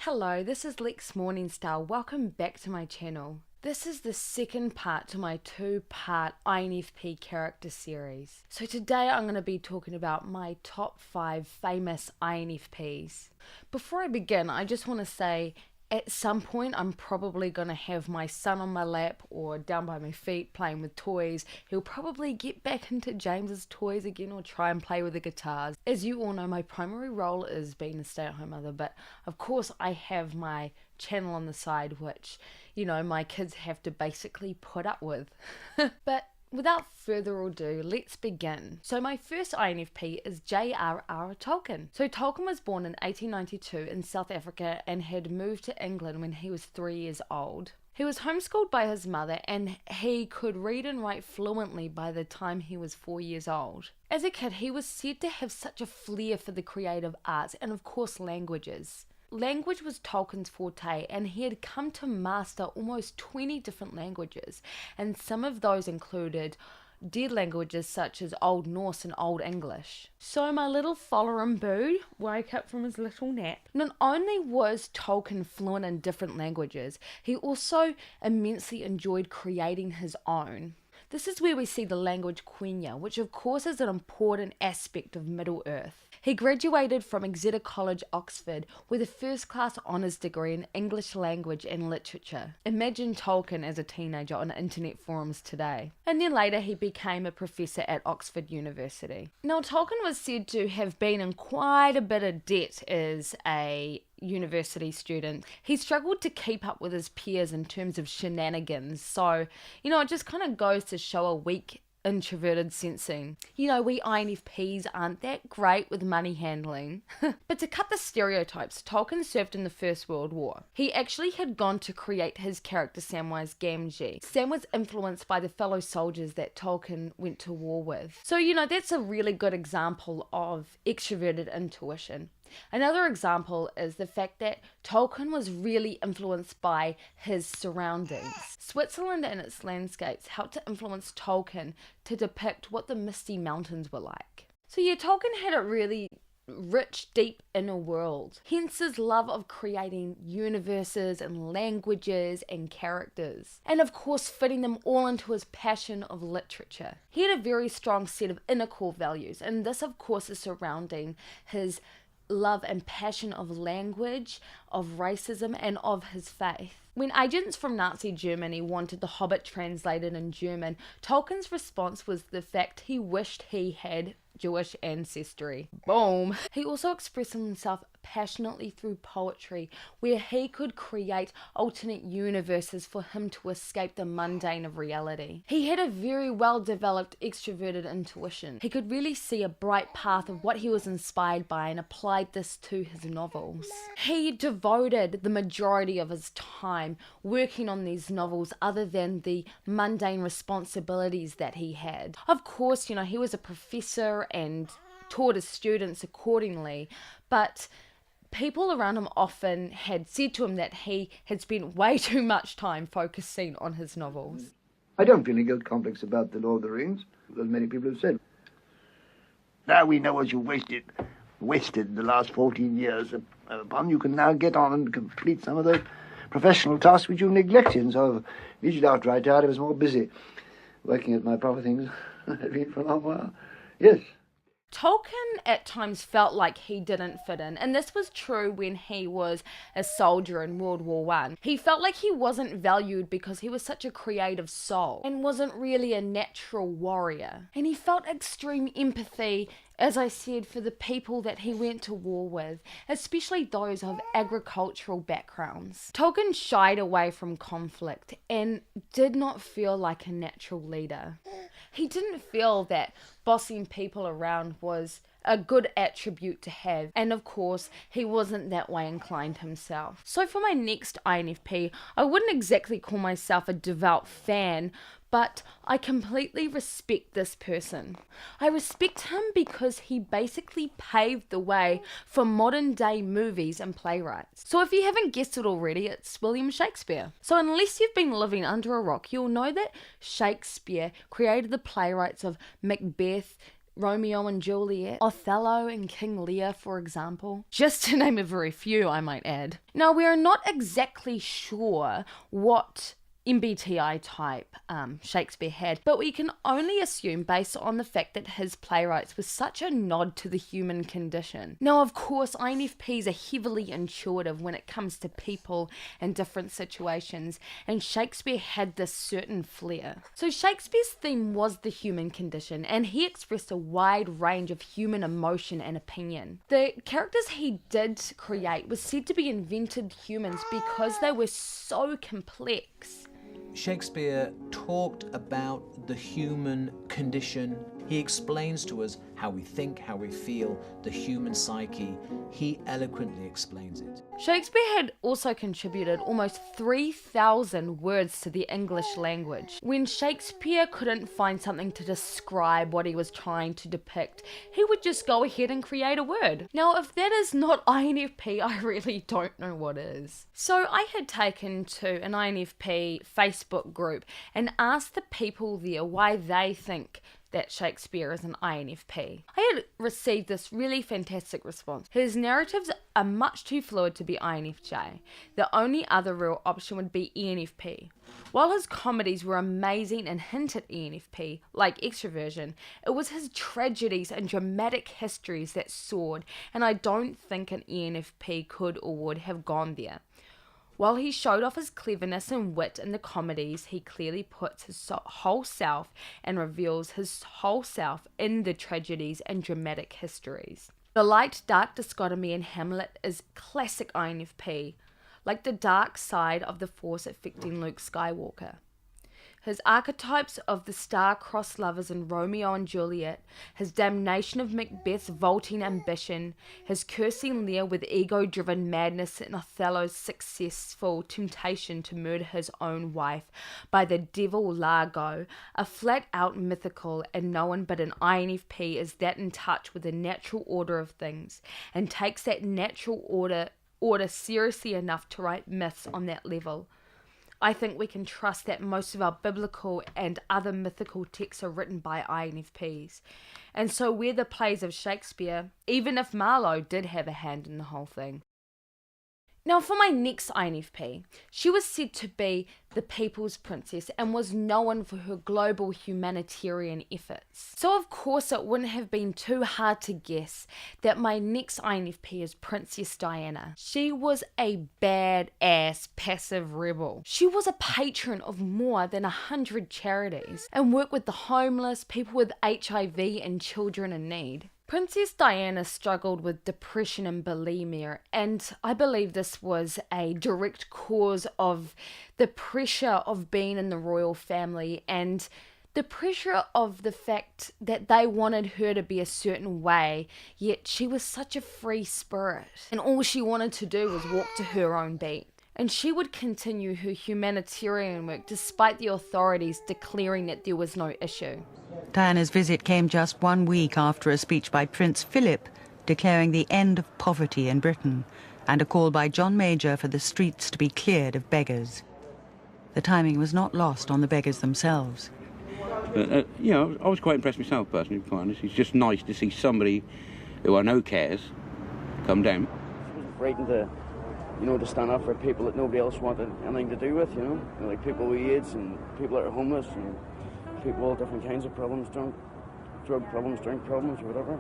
Hello, this is Lex Morningstar. Welcome back to my channel. This is the second part to my two-part INFP Character Series. So today I'm going to be talking about my top 5 famous INFPs. Before I begin, I just want to say at some point I'm probably going to have my son on my lap or down by my feet playing with toys. He'll probably get back into James's toys again or try and play with the guitars. As you all know, my primary role is being a stay-at-home mother, but of course I have my channel on the side which, you know, my kids have to basically put up with. But without further ado, let's begin. So my first INFP is J.R.R Tolkien. So Tolkien was born in 1892 in South Africa and had moved to England when he was 3 years old. He was homeschooled by his mother and he could read and write fluently by the time he was 4 years old. As a kid, he was said to have such a flair for the creative arts and of course languages. Language was Tolkien's forte, and he had come to master almost 20 different languages, and some of those included dead languages such as Old Norse and Old English. So my little Folarin Boo woke up from his little nap. Not only was Tolkien fluent in different languages, he also immensely enjoyed creating his own. This is where we see the language Quenya, which of course is an important aspect of Middle-earth. He graduated from Exeter College, Oxford, with a first-class honours degree in English language and literature. Imagine Tolkien as a teenager on internet forums today. And then later he became a professor at Oxford University. Now Tolkien was said to have been in quite a bit of debt as a university student. He struggled to keep up with his peers in terms of shenanigans, so, you know, it just kind of goes to show a weak introverted sensing. You know, we INFPs aren't that great with money handling. But to cut the stereotypes, Tolkien served in the First World War. He actually had gone to create his character Samwise Gamgee. Sam was influenced by the fellow soldiers that Tolkien went to war with. So, you know, that's a really good example of extroverted intuition. Another example is the fact that Tolkien was really influenced by his surroundings. Switzerland and its landscapes helped to influence Tolkien to depict what the misty mountains were like. So yeah, Tolkien had a really rich, deep inner world. Hence his love of creating universes and languages and characters. And of course fitting them all into his passion of literature. He had a very strong set of inner core values, and this of course is surrounding his love and passion of language, of racism, and of his faith. When agents from Nazi Germany wanted The Hobbit translated in German, Tolkien's response was the fact he wished he had Jewish ancestry. Boom! He also expressed himself passionately through poetry, where he could create alternate universes for him to escape the mundane of reality. He had a very well developed extroverted intuition. He could really see a bright path of what he was inspired by and applied this to his novels. He devoted the majority of his time working on these novels other than the mundane responsibilities that he had. Of course, you know, he was a professor and taught his students accordingly, but people around him often had said to him that he had spent way too much time focusing on his novels. I don't feel any guilt complex about The Lord of the Rings, as many people have said. Now we know what you wasted the last 14 years upon. You can now get on and complete some of those professional tasks which you neglected. And so immediately after I died, I was more busy working at my proper things than I'd been for a long while. Yes. Tolkien at times felt like he didn't fit in, and this was true when he was a soldier in World War I. He felt like he wasn't valued because he was such a creative soul and wasn't really a natural warrior. And he felt extreme empathy, as I said, for the people that he went to war with, especially those of agricultural backgrounds. Tolkien shied away from conflict and did not feel like a natural leader. He didn't feel that bossing people around was a good attribute to have, and of course he wasn't that way inclined himself. So for my next INFP, I wouldn't exactly call myself a devout fan, but I completely respect this person. I respect him because he basically paved the way for modern day movies and playwrights. So if you haven't guessed it already, it's William Shakespeare. So unless you've been living under a rock, you'll know that Shakespeare created the playwrights of Macbeth, Romeo and Juliet, Othello and King Lear, for example. Just to name a very few, I might add. Now, we are not exactly sure what MBTI type Shakespeare had, but we can only assume based on the fact that his playwrights were such a nod to the human condition. Now, of course, INFPs are heavily intuitive when it comes to people and different situations, and Shakespeare had this certain flair. So Shakespeare's theme was the human condition, and he expressed a wide range of human emotion and opinion. The characters he did create was said to be invented humans because they were so complex. Shakespeare talked about the human condition. He explains to us how we think, how we feel, the human psyche. He eloquently explains it. Shakespeare had also contributed almost 3,000 words to the English language. When Shakespeare couldn't find something to describe what he was trying to depict, he would just go ahead and create a word. Now, if that is not INFP, I really don't know what is. So I had taken to an INFP Facebook group and asked the people there why they think that Shakespeare is an INFP. I had received this really fantastic response. His narratives are much too fluid to be INFJ. The only other real option would be ENFP. While his comedies were amazing and hint at ENFP, like extroversion, it was his tragedies and dramatic histories that soared, and I don't think an ENFP could or would have gone there. While he showed off his cleverness and wit in the comedies, he clearly puts his whole self and reveals his whole self in the tragedies and dramatic histories. The light-dark dichotomy in Hamlet is classic INFP, like the dark side of the force affecting Luke Skywalker. His archetypes of the star-crossed lovers in Romeo and Juliet, his damnation of Macbeth's vaulting ambition, his cursing Lear with ego-driven madness and Othello's successful temptation to murder his own wife by the devil Largo, are flat-out mythical, and no one but an INFP is that in touch with the natural order of things, and takes that natural order seriously enough to write myths on that level. I think we can trust that most of our biblical and other mythical texts are written by INFPs. And so we're the plays of Shakespeare, even if Marlowe did have a hand in the whole thing. Now for my next INFP, she was said to be the People's Princess and was known for her global humanitarian efforts. So of course it wouldn't have been too hard to guess that my next INFP is Princess Diana. She was a badass passive rebel. She was a patron of more than 100 charities and worked with the homeless, people with HIV and children in need. Princess Diana struggled with depression and bulimia, and I believe this was a direct cause of the pressure of being in the royal family and the pressure of the fact that they wanted her to be a certain way, yet she was such a free spirit, and all she wanted to do was walk to her own beat. And she would continue her humanitarian work despite the authorities declaring that there was no issue. Diana's visit came just 1 week after a speech by Prince Philip declaring the end of poverty in Britain and a call by John Major for the streets to be cleared of beggars. The timing was not lost on the beggars themselves. You know, I was quite impressed myself, personally, to be quite honest. It's just nice to see somebody who I know cares come down. She was frightened to stand up for people that nobody else wanted anything to do with, like people with AIDS and people that are homeless and people with all different kinds of problems, drug problems, drink problems, or whatever.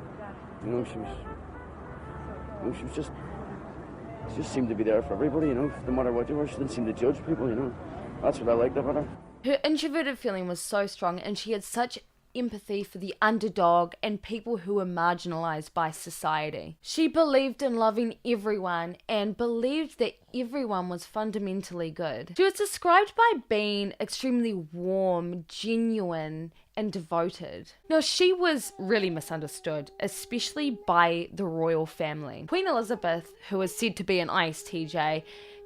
She just seemed to be there for everybody, no matter what you were. She didn't seem to judge people, That's what I liked about her. Her introverted feeling was so strong, and she had such empathy for the underdog and people who were marginalized by society. She believed in loving everyone and believed that everyone was fundamentally good. She was described by being extremely warm, genuine, and devoted. Now, she was really misunderstood, especially by the royal family. Queen Elizabeth, who was said to be an ISTJ,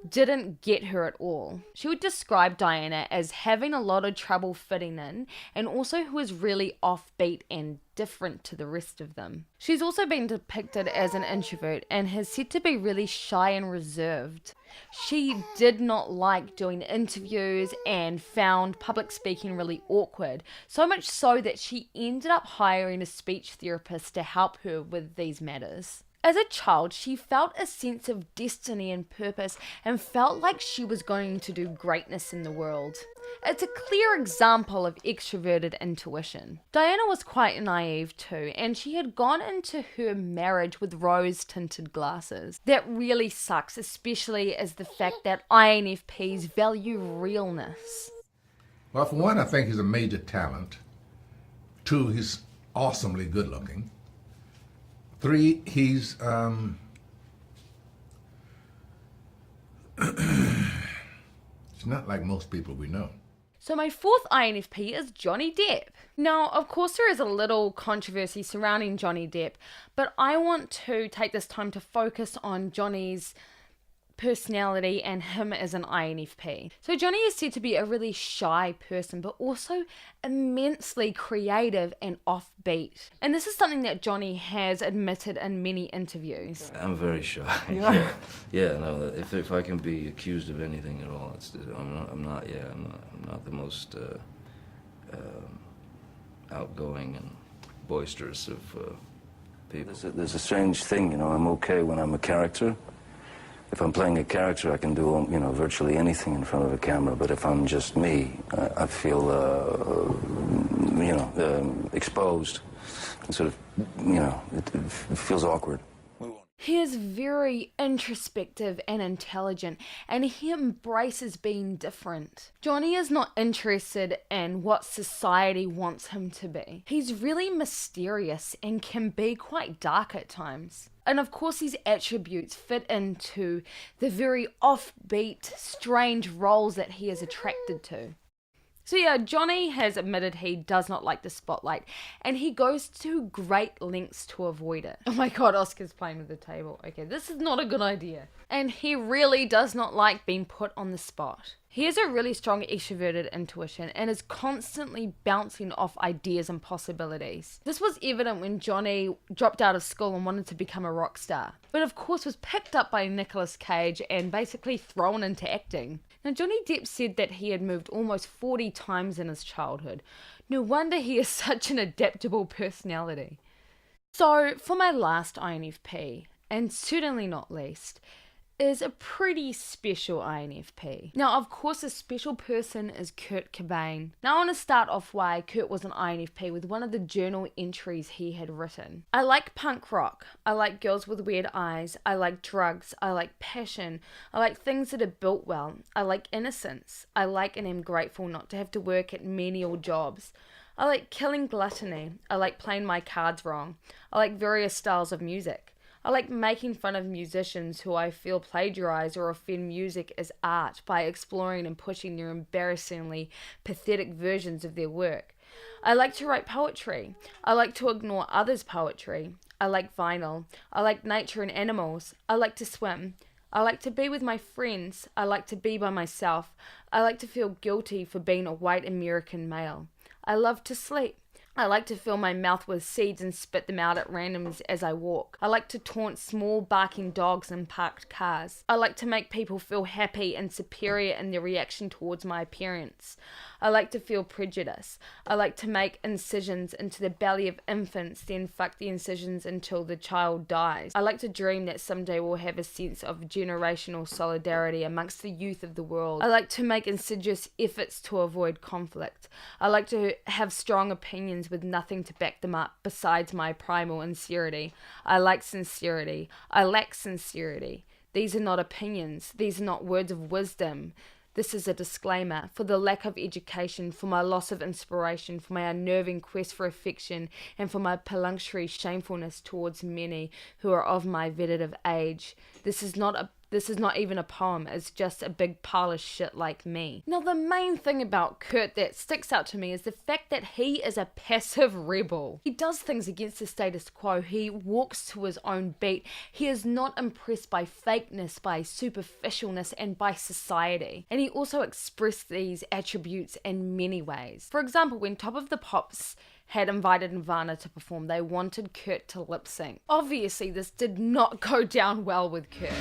didn't get her at all. She would describe Diana as having a lot of trouble fitting in, and also who is really offbeat and different to the rest of them. She's also been depicted as an introvert and has said to be really shy and reserved. She did not like doing interviews and found public speaking really awkward, so much so that she ended up hiring a speech therapist to help her with these matters. As a child, she felt a sense of destiny and purpose and felt like she was going to do greatness in the world. It's a clear example of extroverted intuition. Diana was quite naive too, and she had gone into her marriage with rose-tinted glasses. That really sucks, especially as the fact that INFPs value realness. Well, for one, I think he's a major talent. 2, he's awesomely good looking. 3, he's it's not like most people we know. So my fourth INFP is Johnny Depp. Now, of course, there is a little controversy surrounding Johnny Depp, but I want to take this time to focus on Johnny's personality and him as an INFP. So Johnny is said to be a really shy person, but also immensely creative and offbeat. And this is something that Johnny has admitted in many interviews. I'm very shy. Yeah, no. If I can be accused of anything at all, I'm not the most outgoing and boisterous of people. There's a strange thing, I'm okay when I'm a character. If I'm playing a character, I can do, virtually anything in front of a camera. But if I'm just me, I feel, exposed. And sort of, it feels awkward. He is very introspective and intelligent, and he embraces being different. Johnny is not interested in what society wants him to be. He's really mysterious and can be quite dark at times. And of course, these attributes fit into the very offbeat, strange roles that he is attracted to. So yeah, Johnny has admitted he does not like the spotlight, and he goes to great lengths to avoid it. Oh my god, Oscar's playing with the table. Okay, this is not a good idea. And he really does not like being put on the spot. He has a really strong extroverted intuition and is constantly bouncing off ideas and possibilities. This was evident when Johnny dropped out of school and wanted to become a rock star, but of course was picked up by Nicolas Cage and basically thrown into acting. Now, Johnny Depp said that he had moved almost 40 times in his childhood. No wonder he is such an adaptable personality. So, for my last INFP, and certainly not least, is a pretty special INFP. Now, of course, a special person is Kurt Cobain. Now, I want to start off why Kurt was an INFP with one of the journal entries he had written. I like punk rock. I like girls with weird eyes. I like drugs. I like passion. I like things that are built well. I like innocence. I like and am grateful not to have to work at menial jobs. I like killing gluttony. I like playing my cards wrong. I like various styles of music. I like making fun of musicians who I feel plagiarize or offend music as art by exploring and pushing their embarrassingly pathetic versions of their work. I like to write poetry. I like to ignore others' poetry. I like vinyl. I like nature and animals. I like to swim. I like to be with my friends. I like to be by myself. I like to feel guilty for being a white American male. I love to sleep. I like to fill my mouth with seeds and spit them out at randoms as I walk. I like to taunt small barking dogs in parked cars. I like to make people feel happy and superior in their reaction towards my appearance. I like to feel prejudice. I like to make incisions into the belly of infants, then fuck the incisions until the child dies. I like to dream that someday we'll have a sense of generational solidarity amongst the youth of the world. I like to make insidious efforts to avoid conflict. I like to have strong opinions with nothing to back them up besides my primal sincerity. I like sincerity. I lack sincerity. These are not opinions. These are not words of wisdom. This is a disclaimer for the lack of education, for my loss of inspiration, for my unnerving quest for affection, and for my perfunctory shamefulness towards many who are of my vegetative age. This is not a this is not even a poem, it's just a big pile of shit like me. Now, the main thing about Kurt that sticks out to me is the fact that he is a passive rebel. He does things against the status quo. He walks to his own beat. He is not impressed by fakeness, by superficialness, and by society. And he also expressed these attributes in many ways. For example, when Top of the Pops had invited Nirvana to perform, they wanted Kurt to lip sync. Obviously, this did not go down well with Kurt.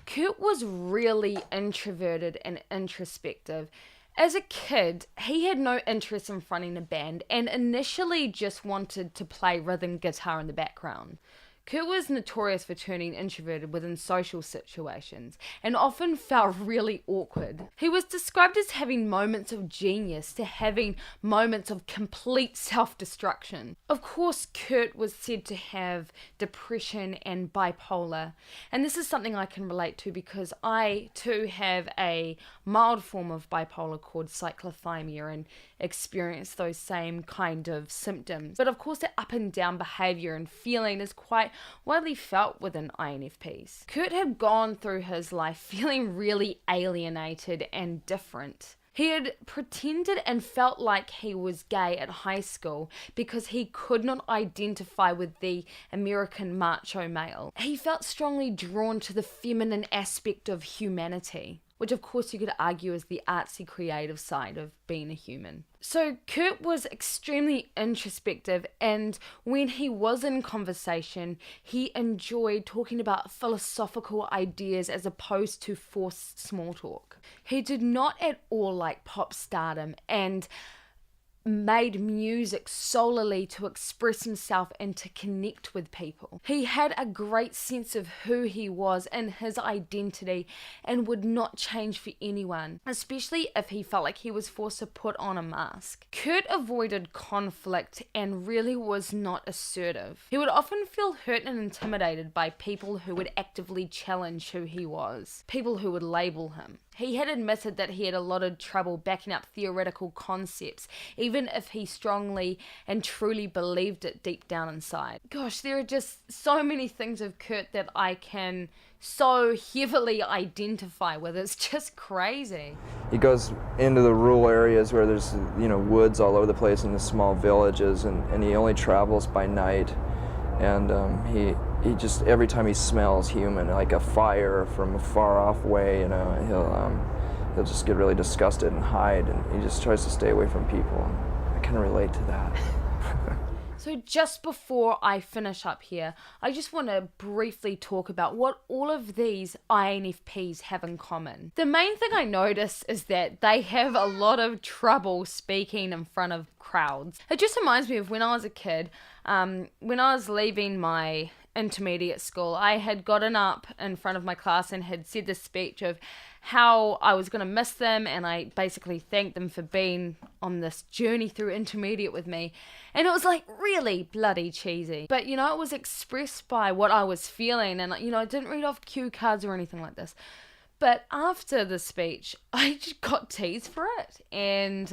Kurt was really introverted and introspective. As a kid, he had no interest in fronting a band and initially just wanted to play rhythm guitar in the background. Kurt was notorious for turning introverted within social situations and often felt really awkward. He was described as having moments of genius to having moments of complete self-destruction. Of course, Kurt was said to have depression and bipolar, and this is something I can relate to because I too have a mild form of bipolar called cyclothymia and experience those same kind of symptoms. But of course, the up and down behavior and feeling is quite widely felt within INFPs. Kurt had gone through his life feeling really alienated and different. He had pretended and felt like he was gay at high school because he could not identify with the American macho male. He felt strongly drawn to the feminine aspect of humanity, which of course you could argue is the artsy creative side of being a human. So Kurt was extremely introspective, and when he was in conversation, he enjoyed talking about philosophical ideas as opposed to forced small talk. He did not at all like pop stardom and made music solely to express himself and to connect with people. He had a great sense of who he was and his identity and would not change for anyone, especially if he felt like he was forced to put on a mask. Kurt avoided conflict and really was not assertive. He would often feel hurt and intimidated by people who would actively challenge who he was, people who would label him. He had admitted that he had a lot of trouble backing up theoretical concepts, even if he strongly and truly believed it deep down inside. Gosh, there are just so many things of Kurt that I can so heavily identify with. It's just crazy. He goes into the rural areas where there's, woods all over the place in the small villages, and he only travels by night. And he just, every time he smells human, like a fire from a far off way, he'll just get really disgusted and hide, and he just tries to stay away from people. I can relate to that. So just before I finish up here, I just want to briefly talk about what all of these INFPs have in common. The main thing I notice is that they have a lot of trouble speaking in front of crowds. It just reminds me of when I was a kid, when I was leaving my intermediate school, I had gotten up in front of my class and had said this speech of how I was going to miss them, and I basically thanked them for being on this journey through intermediate with me, and it was like really bloody cheesy, but it was expressed by what I was feeling, and I didn't read off cue cards or anything like this. But after the speech, I just got teased for it, and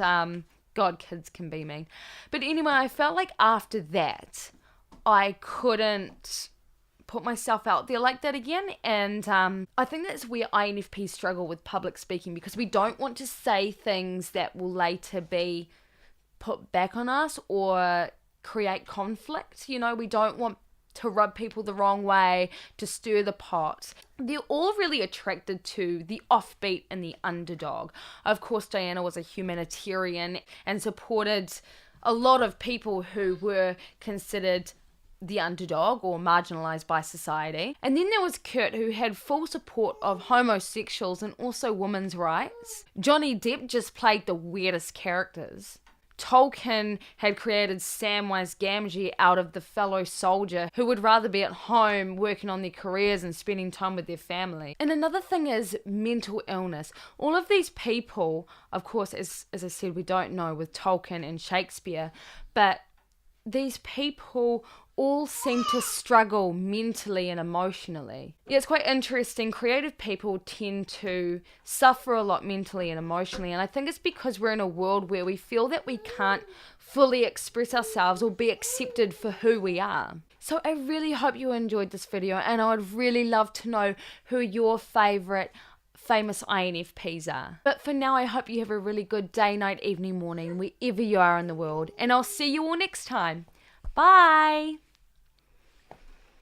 God, kids can be mean. But anyway, I felt like after that I couldn't put myself out there like that again, and I think that's where INFPs struggle with public speaking, because we don't want to say things that will later be put back on us or create conflict. We don't want to rub people the wrong way, to stir the pot. They're all really attracted to the offbeat and the underdog. Of course, Diana was a humanitarian and supported a lot of people who were considered the underdog or marginalized by society. And then there was Kurt, who had full support of homosexuals and also women's rights. Johnny Depp just played the weirdest characters. Tolkien had created Samwise Gamgee out of the fellow soldier who would rather be at home working on their careers and spending time with their family. And another thing is mental illness. All of these people, of course, as I said, we don't know with Tolkien and Shakespeare, but these people all seem to struggle mentally and emotionally. Yeah, it's quite interesting. Creative people tend to suffer a lot mentally and emotionally, and I think it's because we're in a world where we feel that we can't fully express ourselves or be accepted for who we are. So I really hope you enjoyed this video, and I would really love to know who your favorite famous INFPs are. But for now, I hope you have a really good day, night, evening, morning, wherever you are in the world, and I'll see you all next time. Bye!